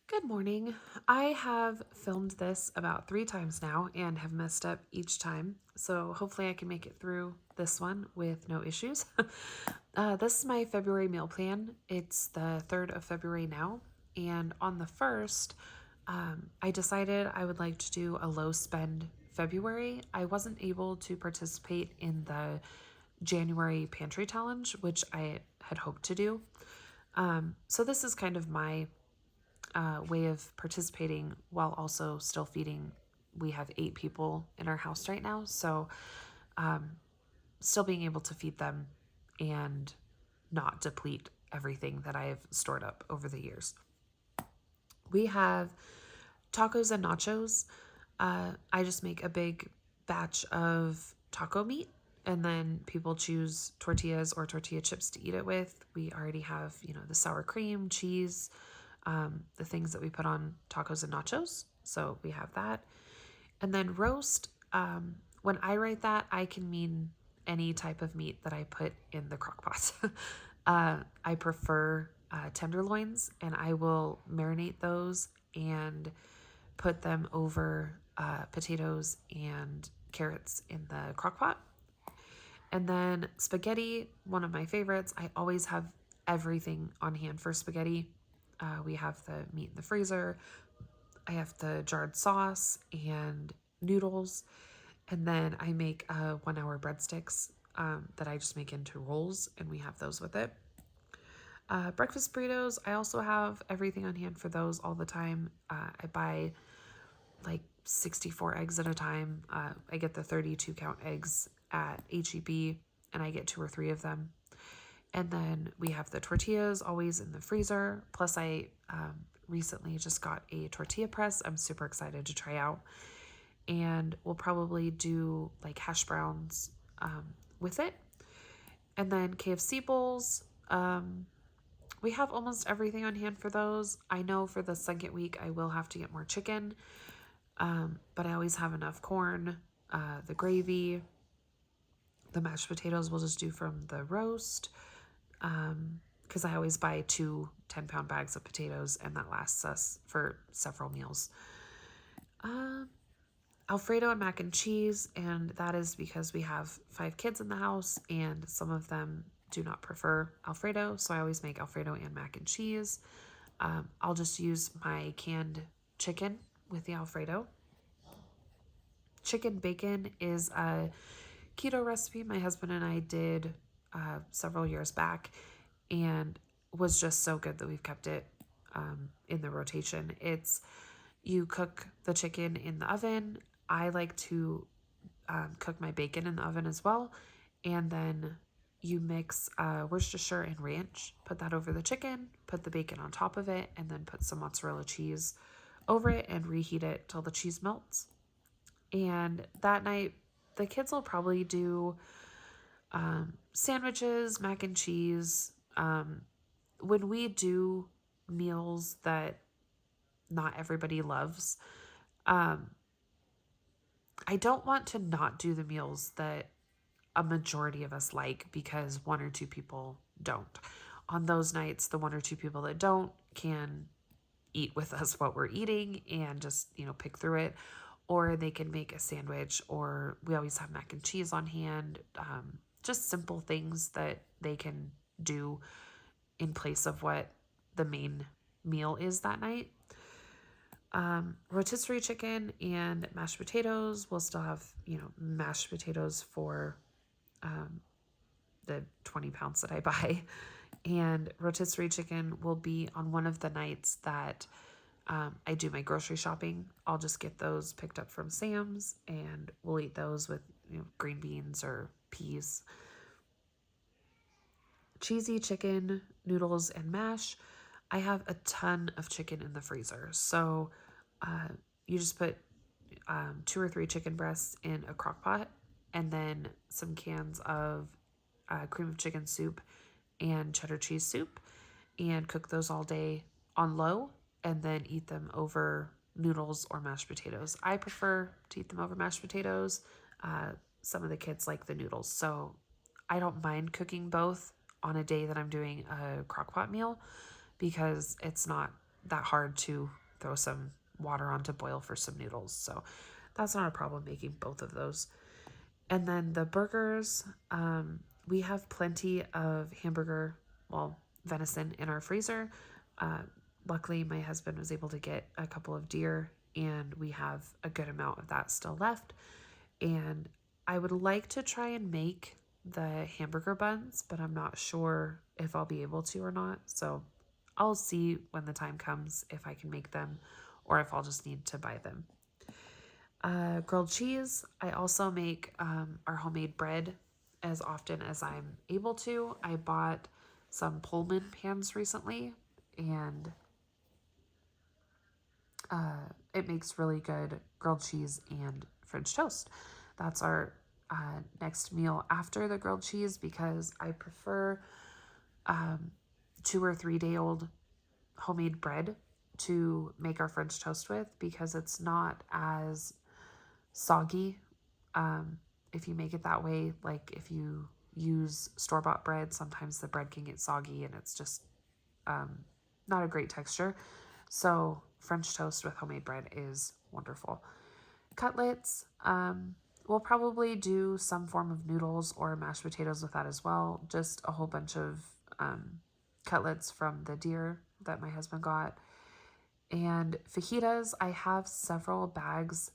Good morning. I have filmed this about 3 times now and have messed up each time. So hopefully I can make it through this one with no issues. This is my February meal plan. It's the 3rd of February now. And on the 1st, I decided I would like to do a low spend February. I wasn't able to participate in the January pantry challenge, which I had hoped to do. So this is kind of my way of participating while also still feeding. We have 8 people in our house right now, so still being able to feed them and not deplete everything that I've stored up over the years. We have tacos and nachos. I just make a big batch of taco meat, and then people choose tortillas or tortilla chips to eat it with. We already have, the sour cream, cheese, the things that we put on tacos and nachos. So we have that. And then roast, when I write that, I can mean any type of meat that I put in the crock pot. I prefer tenderloins, and I will marinate those and put them over potatoes and carrots in the crock pot. And then spaghetti, one of my favorites. I always have everything on hand for spaghetti. We have the meat in the freezer. I have the jarred sauce and noodles. And then I make 1 hour breadsticks that I just make into rolls, and we have those with it. Breakfast burritos, I also have everything on hand for those all the time. I buy like 64 eggs at a time. I get the 32 count eggs at HEB, and I get 2 or 3 of them. And then we have the tortillas always in the freezer. Plus, I recently just got a tortilla press. I'm super excited to try out. And we'll probably do like hash browns with it. And then KFC bowls. We have almost everything on hand for those. I know for the second week I will have to get more chicken, but I always have enough corn, the gravy, the mashed potatoes we'll just do from the roast, because I always buy 2 10-pound bags of potatoes, and that lasts us for several meals. Alfredo and mac and cheese, and that is because we have 5 kids in the house, and some of them do not prefer Alfredo, so I always make Alfredo and mac and cheese. I'll just use my canned chicken with the Alfredo. Chicken bacon is a keto recipe my husband and I did several years back, and was just so good that we've kept it in the rotation. It's you cook the chicken in the oven. I like to cook my bacon in the oven as well, and then you mix Worcestershire and ranch, put that over the chicken, put the bacon on top of it, and then put some mozzarella cheese over it and reheat it till the cheese melts. And that night, the kids will probably do sandwiches, mac and cheese. When we do meals that not everybody loves, I don't want to not do the meals that a majority of us like because 1 or 2 people don't. On those nights, the 1 or 2 people that don't can eat with us what we're eating and just, pick through it. Or they can make a sandwich, or we always have mac and cheese on hand. Just simple things that they can do in place of what the main meal is that night. Rotisserie chicken and mashed potatoes. We'll still have, mashed potatoes for the 20 pounds that I buy. And rotisserie chicken will be on one of the nights that I do my grocery shopping. I'll just get those picked up from Sam's, and we'll eat those with green beans or peas. Cheesy chicken, noodles, and mash. I have a ton of chicken in the freezer. So you just put 2 or 3 chicken breasts in a crock pot, and then some cans of cream of chicken soup and cheddar cheese soup, and cook those all day on low, and then eat them over noodles or mashed potatoes. I prefer to eat them over mashed potatoes. Some of the kids like the noodles, so I don't mind cooking both on a day that I'm doing a crock pot meal because it's not that hard to throw some water on to boil for some noodles. So that's not a problem making both of those. And then the burgers, we have plenty of venison in our freezer. Uh, Luckily, my husband was able to get a couple of deer, and we have a good amount of that still left. And I would like to try and make the hamburger buns, but I'm not sure if I'll be able to or not. So I'll see when the time comes if I can make them or if I'll just need to buy them. Grilled cheese. I also make our homemade bread as often as I'm able to. I bought some Pullman pans recently, and it makes really good grilled cheese and French toast. That's our next meal after the grilled cheese, because I prefer 2 or 3 day old homemade bread to make our French toast with, because it's not as soggy if you make it that way. Like if you use store-bought bread, sometimes the bread can get soggy and it's just not a great texture. So French toast with homemade bread is wonderful. Cutlets, we'll probably do some form of noodles or mashed potatoes with that as well. Just a whole bunch of cutlets from the deer that my husband got. And fajitas, I have several bags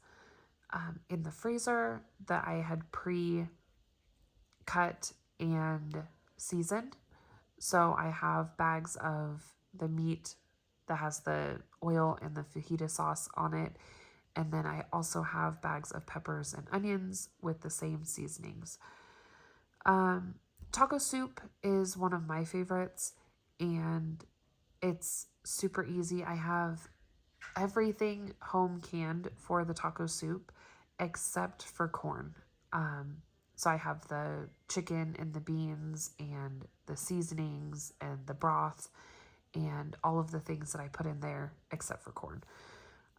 in the freezer that I had pre-cut and seasoned. So I have bags of the meat that has the oil and the fajita sauce on it. And then I also have bags of peppers and onions with the same seasonings. Taco soup is one of my favorites, and it's super easy. I have everything home canned for the taco soup except for corn. So I have the chicken and the beans and the seasonings and the broth and all of the things that I put in there except for corn.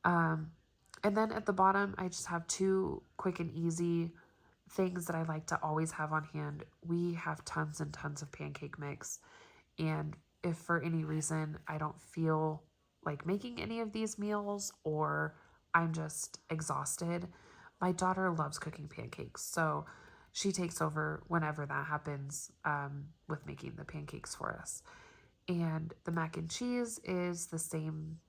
And then at the bottom, I just have 2 quick and easy things that I like to always have on hand. We have tons and tons of pancake mix, and if for any reason I don't feel like making any of these meals or I'm just exhausted, my daughter loves cooking pancakes, so she takes over whenever that happens with making the pancakes for us. And the mac and cheese is the same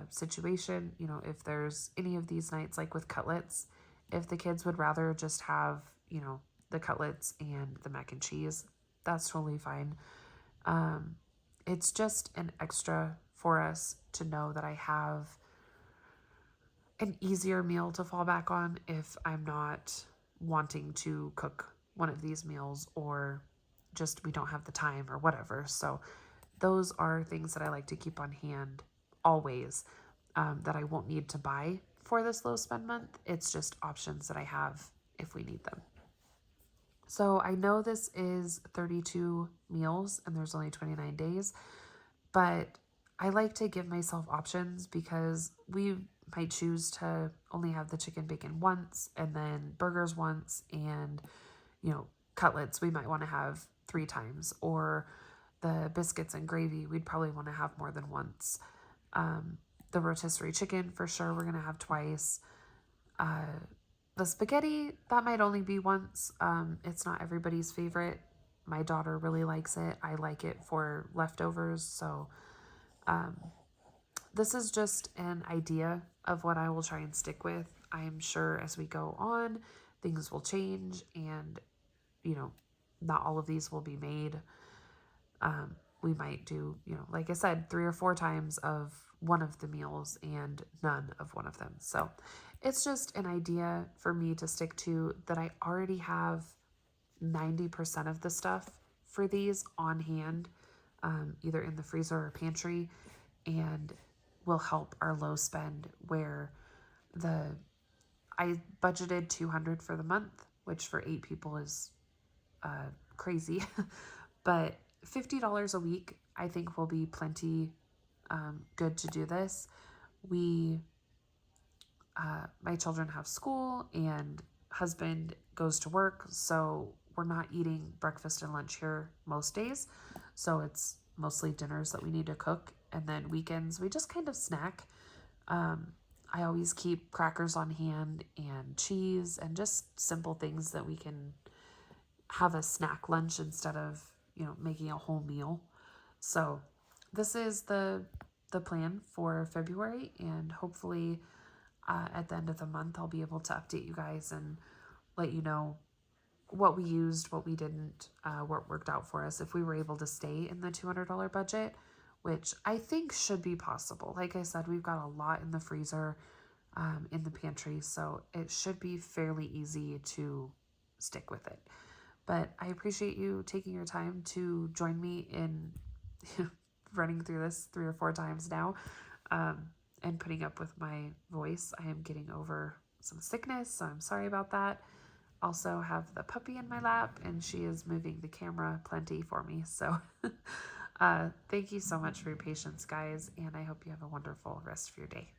situation. You know, if there's any of these nights, like with cutlets, if the kids would rather just have, the cutlets and the mac and cheese, that's totally fine. It's just an extra for us to know that I have an easier meal to fall back on if I'm not wanting to cook one of these meals, or just we don't have the time or whatever. So those are things that I like to keep on hand always, that I won't need to buy for this low spend month. It's just options that I have if we need them. So I know this is 32 meals and there's only 29 days, but I like to give myself options, because we might choose to only have the chicken bacon once and then burgers once, and cutlets we might want to have 3 times, or the biscuits and gravy we'd probably want to have more than once. The rotisserie chicken for sure we're gonna have twice. The spaghetti, that might only be once. It's not everybody's favorite. My daughter really likes it. I like it for leftovers. So this is just an idea of what I will try and stick with. I am sure as we go on, things will change, and not all of these will be made. We might do, like I said, 3 or 4 times of one of the meals and none of one of them. So it's just an idea for me to stick to, that I already have 90% of the stuff for these on hand, either in the freezer or pantry, and will help our low spend, where I budgeted $200 for the month, which for 8 people is crazy, but $50 a week I think will be plenty good to do this. My children have school and husband goes to work, so we're not eating breakfast and lunch here most days. So it's mostly dinners that we need to cook, And then weekends, we just kind of snack. I always keep crackers on hand and cheese and just simple things that we can have a snack lunch instead of, making a whole meal. So this is the plan for February, and hopefully at the end of the month I'll be able to update you guys and let you know what we used, what we didn't, what worked out for us, if we were able to stay in the $200 budget, which I think should be possible. Like I said, we've got a lot in the freezer, in the pantry, so it should be fairly easy to stick with it. But I appreciate you taking your time to join me in running through this 3 or 4 times now, and putting up with my voice. I am getting over some sickness, so I'm sorry about that. Also have the puppy in my lap, and she is moving the camera plenty for me. So thank you so much for your patience, guys, and I hope you have a wonderful rest of your day.